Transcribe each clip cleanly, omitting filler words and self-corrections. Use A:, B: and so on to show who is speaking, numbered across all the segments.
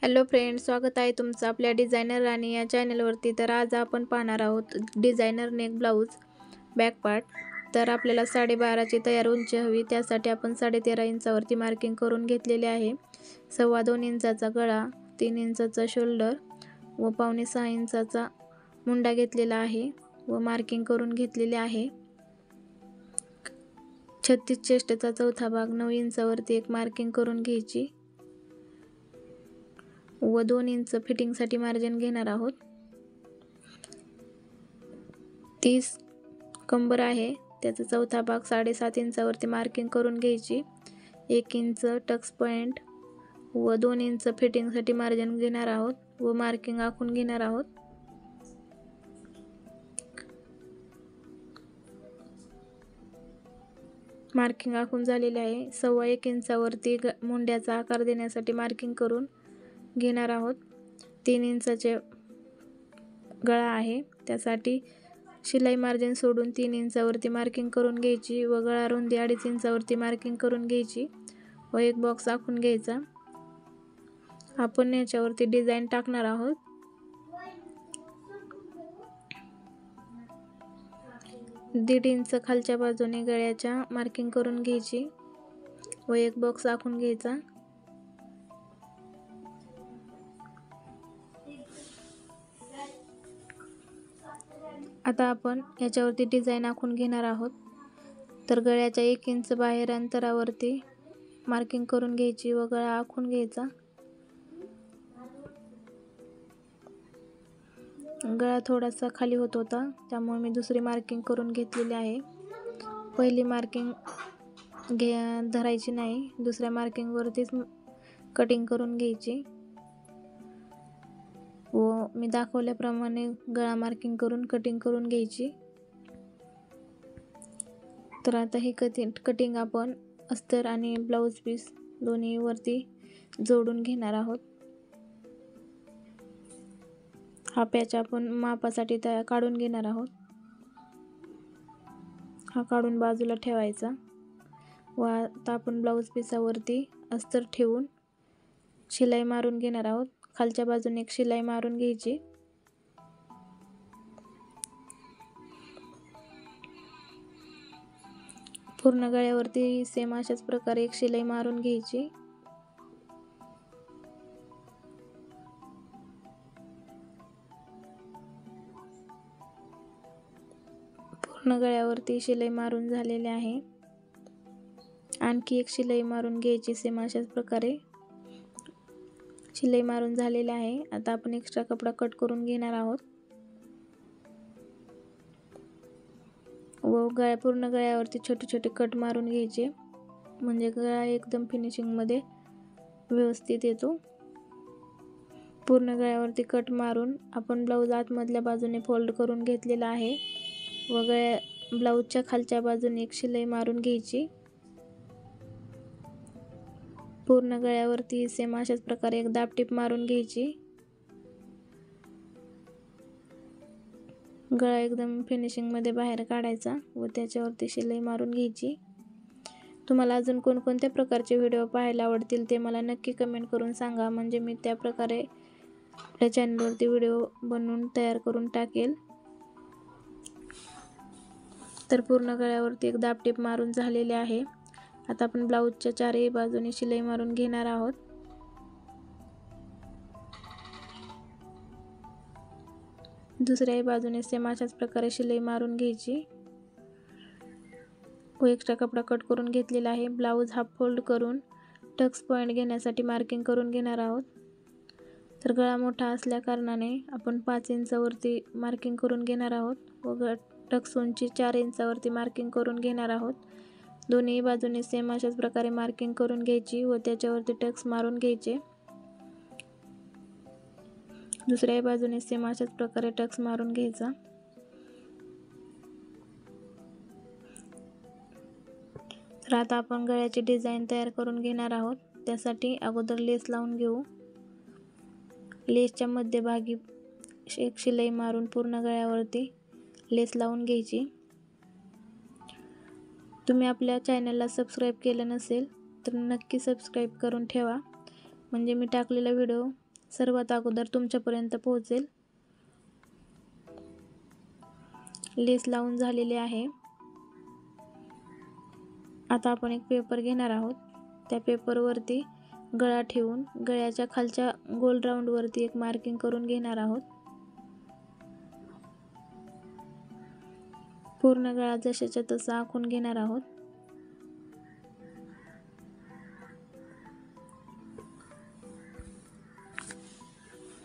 A: Hello friends, स्वागत आहे तुमचं आपल्या डिझायनर राणी या चॅनलवरती। तर आज आपण पाहणार आहोत designer neck blouse back part. तर आपल्याला 12.5ची तयार उंची हवी, त्यासाठी आपण 13.5 इंचावरती मार्किंग करून घेतलेले आहे। 2.25 इंचाचा गळा, 3 इंचाचा शोल्डर व 5.25 इंचाचा मुंडा घेतलेला आहे व मार्किंग करून घेतलेले आहे। 36 चेस्टचा चौथा भाग 9 इंचावरती एक मार्किंग करून घ्यायची व 2 इंच फिटिंगसाठी मार्जिन घेणार आहोत। 30 कंबर आहे, त्याचा चौथा भाग 7.5 इंचावरती मार्किंग करून घ्यायची। 1 इंच टक्स पॉइंट व 2 इंच फिटिंगसाठी मार्जिन घेणार आहोत व मार्किंग आखून घेणार आहोत। मार्किंग आखून झालेले आहे। 1.25 इंचावरती मुंड्याचा आकार देण्यासाठी मार्किंग करून घेणार आहोत। 3 इंचाचे गळा आहे, त्यासाठी शिलाई मार्जिन सोडून 3 इंचावरती मार्किंग करून घ्यायची व गळा रुंदी 2.5 इंचावरती मार्किंग करून घ्यायची व एक बॉक्स आखून घ्यायचा। आपण याच्यावरती डिझाईन टाकणार आहोत। दीड इंच खालच्या बाजूने गळ्याच्या मार्किंग करून घ्यायची व एक बॉक्स आखून घ्यायचा। आता आपण याच्यावरती डिझाईन आखून घेणार आहोत। तर गळ्याच्या 1 इंच बाहेर अंतरावरती मार्किंग करून घ्यायची व गळा आखून घ्यायचा। गळा थोडासा खाली होत होता, त्यामुळे मी दुसरी मार्किंग करून घेतलेली आहे। पहिली मार्किंग धरायची नाही, दुसऱ्या मार्किंग वरतीच कटिंग करून घ्यायची व मी दाखवल्याप्रमाणे गळा मार्किंग करून कटिंग करून घ्यायची। तर आता ही कटिंग आपण अस्तर आणि ब्लाऊज पीस दोन्ही वरती जोडून घेणार आहोत। हा पॅच आपण मापासाठी काढून घेणार आहोत। हा काढून बाजूला ठेवायचा व आता आपण ब्लाऊज पीसावरती अस्तर ठेवून शिलाई मारून घेणार आहोत। खालच्या बाजूने एक शिलाई मारून घ्यायची। पूर्ण गळ्यावरती सेम अशाच प्रकारे एक शिलाई मारून घ्यायची। पूर्ण गळ्यावरती शिलाई मारून झालेले आहे। आणखी एक शिलाई मारून घ्यायची, सेम अशाच प्रकारे शिलाई मारून झालेले आहे। आता आपण एक्स्ट्रा कपडा कट करून घेणार आहोत व पूर्ण गळ्यावरती छोटे छोटे कट मारून घ्यायचे, म्हणजे गळा एकदम फिनिशिंग मध्ये व्यवस्थित येतो। पूर्ण गळ्यावरती कट मारून आपण ब्लाऊज आतमधल्या बाजूने फोल्ड करून घेतलेला आहे व ब्लाऊजच्या खालच्या बाजूने एक शिलाई मारून घ्यायची। पूर्ण गळ्यावरती सेम अशाच प्रकारे एक दाबटीप मारून घ्यायची। गळा एकदम फिनिशिंग मध्ये बाहेर काढायचा व त्याच्यावरती शिलाई मारून घ्यायची। तुम्हाला अजून कोणकोणत्या प्रकारचे व्हिडिओ पाहायला आवडतील ते मला नक्की कमेंट करून सांगा, म्हणजे मी त्या प्रकारे आपल्या चॅनलवरती व्हिडिओ बनवून तयार करून टाकेल। तर पूर्ण गळ्यावरती एक दाबटीप मारून झालेले आहे। आता आपण ब्लाऊजच्या चारही बाजूने शिलाई मारून घेणार आहोत। दुसऱ्याही बाजूने सेम अशाच प्रकारे शिलाई मारून घ्यायची व एक्स्ट्रा कपडा कट करून घेतलेला आहे। ब्लाऊज हाफ फोल्ड करून टक्स पॉइंट घेण्यासाठी मार्किंग करून घेणार आहोत। तर गळा मोठा असल्या कारणाने आपण 5 इंचावरती मार्किंग करून घेणार आहोत व टक्स उंची 4 इंचावरती मार्किंग करून घेणार आहोत। दोन्ही बाजूने सेम अशाच प्रकारे मार्किंग करून घ्यायची व त्याच्यावरती टक्स मारून घ्यायचे। दुसऱ्याही बाजूने सेम अशाच प्रकारे टक्स मारून घ्यायचा। तर आता आपण गळ्याची डिझाईन तयार करून घेणार आहोत। त्यासाठी अगोदर लेस लावून घेऊ। लेसच्या मध्यभागी एक शिलाई मारून पूर्ण गळ्यावरती लेस लावून घ्यायची। तुम्ही आपल्या चॅनलला सबस्क्राईब केलं नसेल तर नक्की सबस्क्राईब करून ठेवा, म्हणजे मी टाकलेला व्हिडिओ सर्वात अगोदर तुमच्यापर्यंत पोहोचेल. लेस लावून झालेले आहे. आता आपण एक पेपर घेणार आहोत. त्या पेपरवरती गळा ठेवून गळ्याच्या खालच्या गोल राऊंडवरती एक मार्किंग करून घेणार आहोत. पूर्ण गळा जशाच्या तसा आखून घेणार आहोत.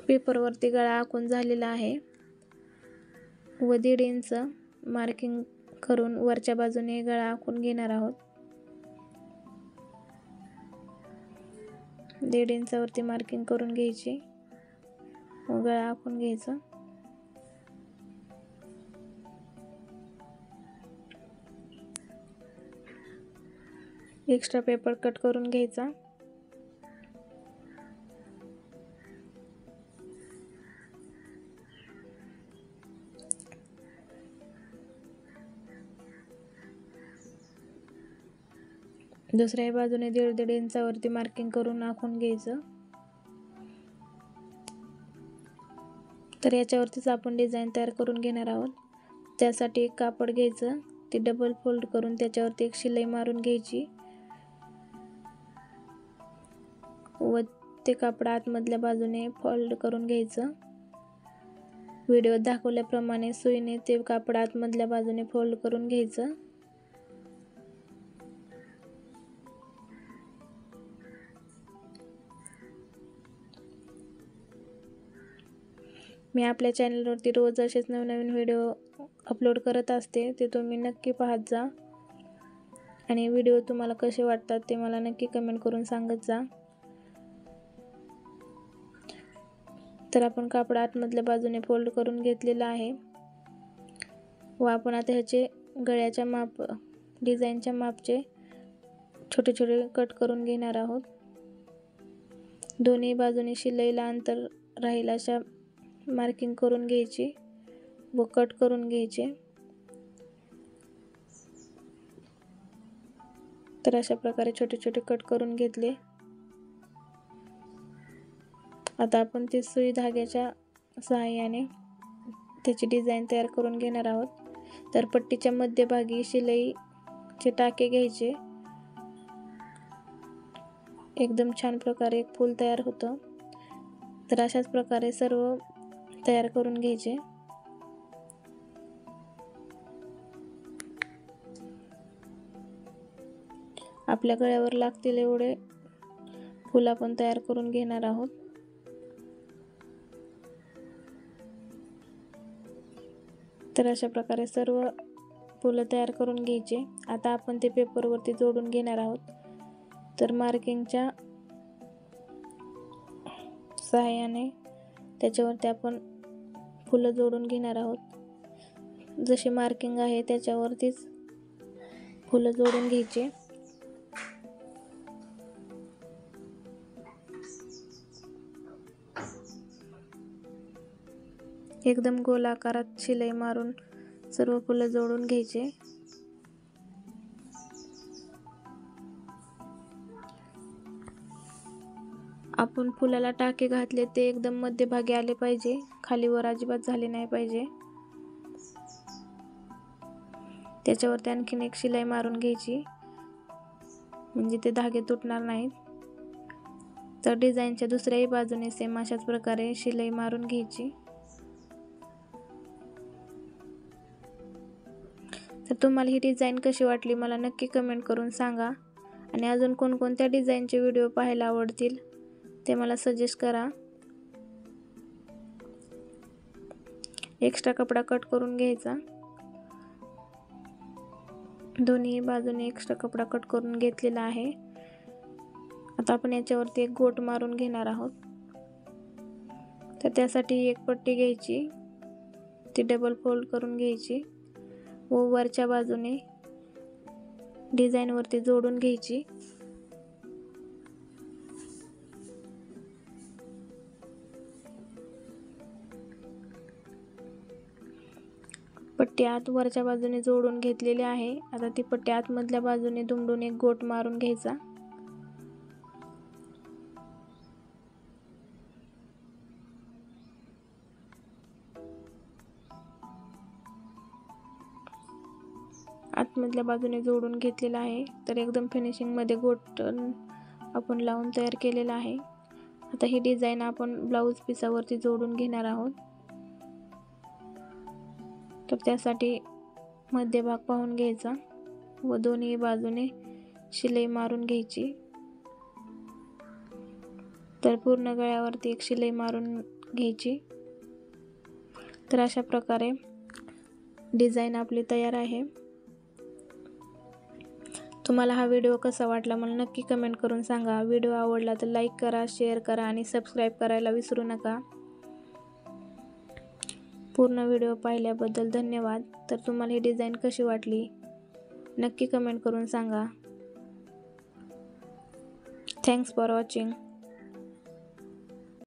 A: पेपरवरती गळा आखून झालेला आहे व 1.5 इंच मार्किंग करून वरच्या बाजूने गळा आखून घेणार आहोत. 1.5 इंचावरती मार्किंग करून घ्यायची व गळा आखून घ्यायचा. एक्स्ट्रा पेपर कट करून घ्यायचा. दुसऱ्या बाजूने 1.5 इंचावरती मार्किंग करून आखून घ्यायचं. तर याच्यावरतीच आपण डिझाईन तयार करून घेणार आहोत. त्यासाठी एक कापड घ्यायचं, ते डबल फोल्ड करून त्याच्यावरती एक शिलाई मारून घ्यायची व ते कापड आतमधल्या बाजूने फोल्ड करून घ्यायचं. व्हिडिओत दाखवल्याप्रमाणे सुईने ते कापड आतमधल्या बाजूने फोल्ड करून घ्यायचं. मी आपल्या चॅनलवरती रोज असेच नवनवीन व्हिडिओ अपलोड करत असते, ते तुम्ही नक्की पाहत जा आणि व्हिडिओ तुम्हाला कसे वाटतात ते मला नक्की कमेंट करून सांगत जा. तर आपण कापड आतमधल्या बाजूने फोल्ड करून घेतलेला आहे व आपण आता ह्याचे गळ्याच्या माप डिझाईनच्या मापचे छोटे छोटे कट करून घेणार आहोत. दोन्ही बाजूने शिलाईला अंतर राहील अशा मार्किंग करून घ्यायची व कट करून घ्यायचे. तर अशा प्रकारे छोटे छोटे कट करून घेतले. आता आपण ते सुई धाग्याच्या सहाय्याने त्याची डिझाईन तयार करून घेणार आहोत. तर पट्टीच्या मध्यभागी शिलाईचे टाके घ्यायचे. एकदम छान प्रकारे एक फूल तयार होतं. तर अशाच प्रकारे सर्व तयार करून घ्यायचे. आपल्या गळ्यावर लागतील एवढे फूल आपण तयार करून घेणार आहोत. तर अशा प्रकारे सर्व फुलं तयार करून घ्यायचे. आता आपण ते पेपरवरती जोडून घेणार आहोत. तर मार्किंगच्या सहाय्याने त्याच्यावरती आपण फुलं जोडून घेणार आहोत. जशी मार्किंग आहे त्याच्यावरतीच फुलं जोडून घ्यायचे. एकदम गोल आकारात शिलाई मारून सर्व फुलं जोडून घ्यायचे. आपण फुलाला टाके घातले ते एकदम मध्यभागी आले पाहिजे, खाली वर अजिबात झाले नाही पाहिजे. त्याच्यावरती आणखीन एक शिलाई मारून घ्यायची म्हणजे ते धागे तुटणार नाहीत. तर डिझाईनच्या दुसऱ्याही बाजूने सेम अशाच प्रकारे शिलाई मारून घ्यायची. तर तुम्हाला ही डिझाईन कशी वाटली मला नक्की कमेंट करून सांगा आणि अजून कोणकोणत्या डिझाईनचे व्हिडिओ पाहायला आवडतील ते मला सजेस्ट करा. एक्स्ट्रा कपडा कट करून घ्यायचा. दोन्ही बाजूने एक्स्ट्रा कपडा कट करून घेतलेला आहे. आता आपण याच्यावरती एक गोट मारून घेणार आहोत. तर त्यासाठी एक पट्टी घ्यायची, ती डबल फोल्ड करून घ्यायची व वरच्या बाजूने डिझाईन वरती जोडून घ्यायची. पट्टी आत वरच्या बाजूने जोडून घेतलेली आहे. आता ती पट्टी आतमधल्या बाजूने दुमडून एक गोट मारून घ्यायचा. आतमधल्या बाजूने जोडून घेतलेला आहे. तर एकदम फिनिशिंगमध्ये गोट आपण लावून तयार केलेला आहे. आता ही डिझाईन आपण ब्लाऊज पिसावरती जोडून घेणार आहोत. तर त्यासाठी मध्यभाग पाहून घ्यायचा व दोन्ही बाजूने शिलाई मारून घ्यायची. तर पूर्ण गळ्यावरती एक शिलाई मारून घ्यायची. तर अशा प्रकारे डिझाईन आपली तयार आहे. तुम्हाला हा व्हिडिओ कसा वाटला मला नक्की कमेंट करून सांगा. व्हिडिओ आवडला तर लाईक करा, शेअर करा आणि सबस्क्राईब करायला विसरू नका. पूर्ण व्हिडिओ पाहिल्याबद्दल धन्यवाद. तर तुम्हाला ही डिझाईन कशी वाटली नक्की कमेंट करून सांगा. Thanks for watching.